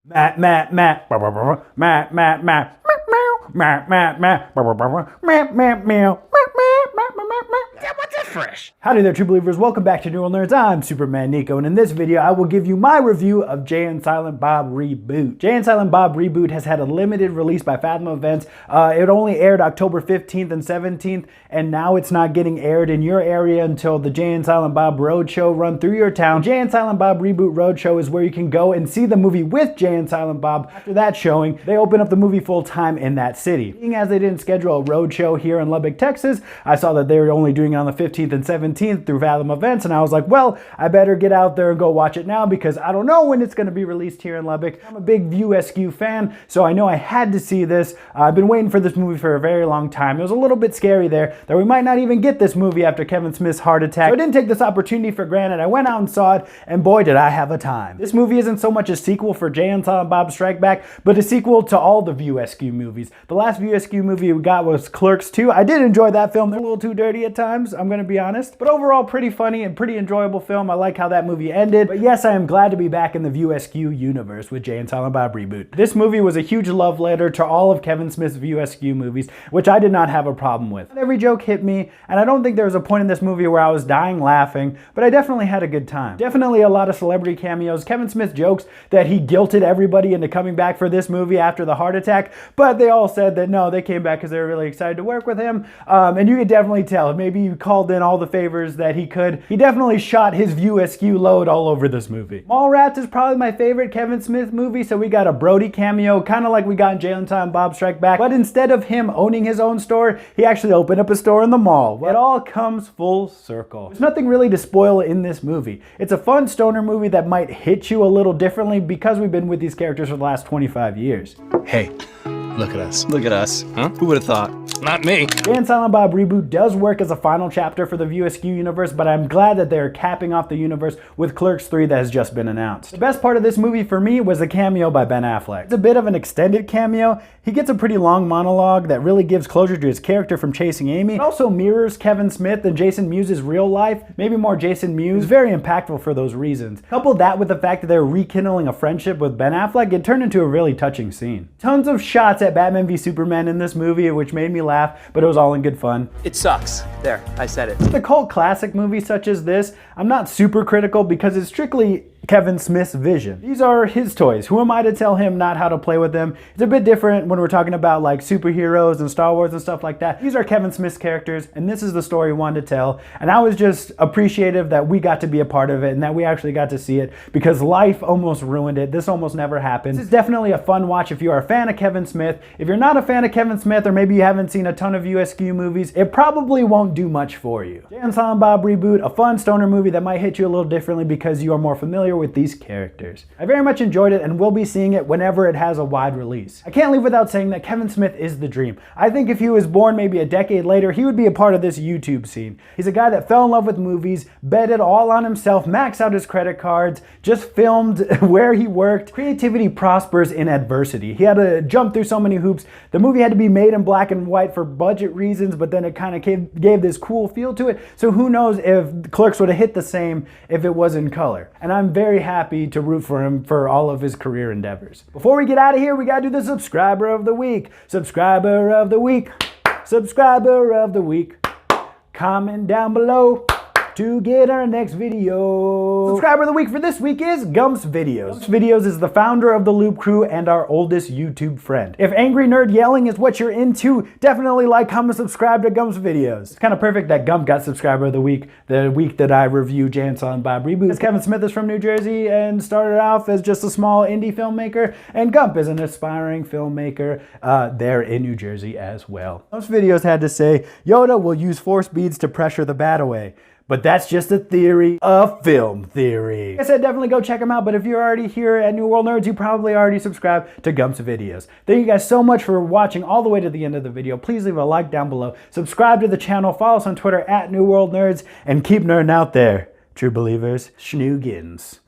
Matt, Matt, Matt, Matt, Matt, Matt, Matt, Matt, Matt, Matt, Matt, fresh. Howdy there, true believers. Welcome back to New World Nerds. I'm Superman Nico, and in this video, I will give you my review of Jay and Silent Bob Reboot. Jay and Silent Bob Reboot has had a limited release by Fathom Events. It only aired October 15th and 17th, and now it's not getting aired in your area until the Jay and Silent Bob Roadshow run through your town. Jay and Silent Bob Reboot Roadshow is where you can go and see the movie with Jay and Silent Bob. After that showing, they open up the movie full time in that city. Being as they didn't schedule a roadshow here in Lubbock, Texas, I saw that they were only doing it on the 15th and 17th through Fathom Events, and I was like, well, I better get out there and go watch it now because I don't know when it's going to be released here in Lubbock. I'm a big ViewAskew fan, so I know I had to see this. I've been waiting for this movie for a very long time. It was a little bit scary there that we might not even get this movie after Kevin Smith's heart attack. So I didn't take this opportunity for granted. I went out and saw it, and boy, did I have a time. This movie isn't so much a sequel for Jay and Silent Bob Strike Back, but a sequel to all the ViewAskew movies. The last ViewAskew movie we got was Clerks 2. I did enjoy that film. They're a little too dirty at times, I'm going to be honest. But overall, pretty funny and pretty enjoyable film. I like how that movie ended. But yes, I am glad to be back in the ViewAskew universe with Jay and Silent Bob Reboot. This movie was a huge love letter to all of Kevin Smith's ViewAskew movies, which I did not have a problem with. Every joke hit me, and I don't think there was a point in this movie where I was dying laughing, but I definitely had a good time. Definitely a lot of celebrity cameos. Kevin Smith jokes that he guilted everybody into coming back for this movie after the heart attack, but they all said that no, they came back because they were really excited to work with him, and you could definitely tell. Maybe he called in all the favors that he could. He definitely shot his ViewAskew load all over this movie. Mallrats is probably my favorite Kevin Smith movie, so we got a Brody cameo, kind of like we got in Jay and Silent Bob Strike Back, but instead of him owning his own store, he actually opened up a store in the mall. It all comes full circle. There's nothing really to spoil in this movie. It's a fun stoner movie that might hit you a little differently because we've been with these characters for the last 25 years. Hey, look at us. Look at us. Huh? Who would have thought? Not me. Jay and Silent Bob Reboot does work as a final chapter for the ViewAskew universe, but I'm glad that they're capping off the universe with Clerks 3 that has just been announced. The best part of this movie for me was the cameo by Ben Affleck. It's a bit of an extended cameo. He gets a pretty long monologue that really gives closure to his character from Chasing Amy. It also mirrors Kevin Smith and Jason Mewes' real life, maybe more Jason Mewes. It's very impactful for those reasons. Couple that with the fact that they're rekindling a friendship with Ben Affleck, it turned into a really touching scene. Tons of shots at Batman v Superman in this movie, which made me laugh, but it was all in good fun. It sucks. There, I said it. With a cult classic movie such as this, I'm not super critical because it's strictly Kevin Smith's vision. These are his toys. Who am I to tell him not how to play with them? It's a bit different when we're talking about like superheroes and Star Wars and stuff like that. These are Kevin Smith's characters, and this is the story he wanted to tell. And I was just appreciative that we got to be a part of it and that we actually got to see it because life almost ruined it. This almost never happened. This is definitely a fun watch if you are a fan of Kevin Smith. If you're not a fan of Kevin Smith, or maybe you haven't seen a ton of ViewAskew movies, it probably won't do much for you. Jay and Silent Bob Reboot, a fun stoner movie that might hit you a little differently because you are more familiar with these characters. I very much enjoyed it and will be seeing it whenever it has a wide release. I can't leave without saying that Kevin Smith is the dream. I think if he was born maybe a decade later, he would be a part of this YouTube scene. He's a guy that fell in love with movies, bet it all on himself, maxed out his credit cards, just filmed where he worked. Creativity prospers in adversity. He had to jump through so many hoops. The movie had to be made in black and white for budget reasons, but then it kind of gave this cool feel to it. So who knows if Clerks would have hit the same if it was in color. And I'm very happy to root for him for all of his career endeavors. Before we get out of here, we gotta do the subscriber of the week. Subscriber of the week. Subscriber of the week. Comment down below to get our next video. Subscriber of the week for this week is Gumps Videos. Gumps Videos is the founder of the Loop Crew and our oldest YouTube friend. If angry nerd yelling is what you're into, definitely like, comment, subscribe to Gumps Videos. It's kind of perfect that Gump got Subscriber of the week the week that I review Jay and Silent Bob Reboot. As Kevin Smith is from New Jersey and started off as just a small indie filmmaker, and Gump is an aspiring filmmaker there in New Jersey as well. Gumps Videos had to say, Yoda will use force beads to pressure the bat away. But that's just a theory, a film theory. Like I said, definitely go check them out, but if you're already here at New World Nerds, you probably already subscribed to Gumps Videos. Thank you guys so much for watching all the way to the end of the video. Please leave a like down below, subscribe to the channel, follow us on Twitter at New World Nerds, and keep nerding out there, true believers. Snoogans.